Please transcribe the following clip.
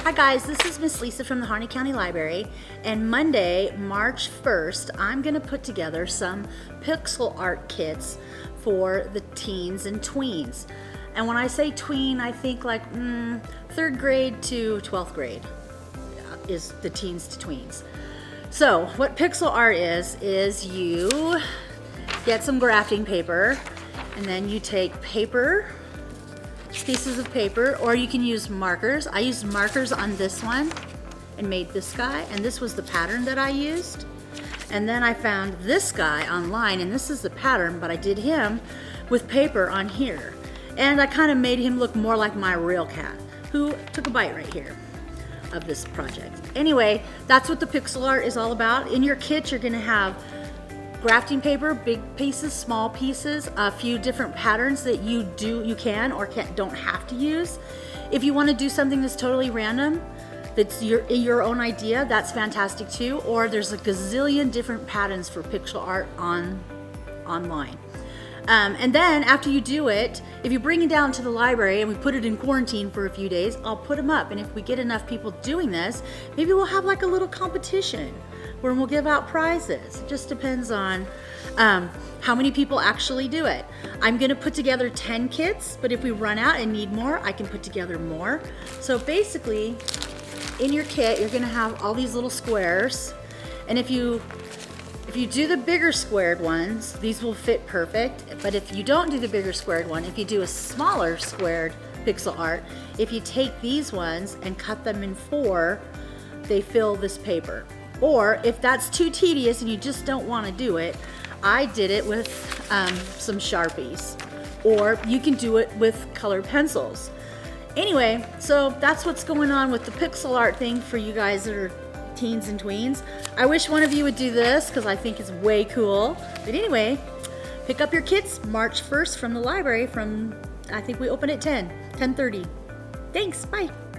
Hi guys, this is Miss Lisa from the Harney County Library, and Monday, March 1st, I'm going to put together some pixel art kits for the teens and tweens. And when I say tween, I think like 3rd grade to 12th grade is the teens to tweens. So what pixel art is you get some grafting paper, and then you take pieces of paper, or you can use markers. I used markers on this one and made this guy, and this was the pattern that I used. And then I found this guy online, and this is the pattern, but I did him with paper on here. And I kind of made him look more like my real cat, who took a bite right here of this project. Anyway, that's what the pixel art is all about. In your kit, you're gonna have grafting paper, big pieces, small pieces, a few different patterns that you can or don't have to use. If you want to do something that's totally random, that's your own idea, that's fantastic too. Or there's a gazillion different patterns for pixel art online. And then after you do it, if you bring it down to the library and we put it in quarantine for a few days, I'll put them up. And if we get enough people doing this, maybe we'll have like a little competition where we'll give out prizes. It just depends on how many people actually do it. I'm gonna put together 10 kits, but if we run out and need more, I can put together more. So basically, in your kit, you're gonna have all these little squares, and if you do the bigger squared ones, these will fit perfect. But if you don't do the bigger squared one, if you do a smaller squared pixel art, if you take these ones and cut them in 4, they fill this paper. Or if that's too tedious and you just don't want to do it, I did it with some Sharpies. Or you can do it with colored pencils. Anyway, so that's what's going on with the pixel art thing for you guys that are teens and tweens. I wish one of you would do this because I think it's way cool. But anyway, pick up your kits March 1st from the library I think we open at 10:30. Thanks, bye.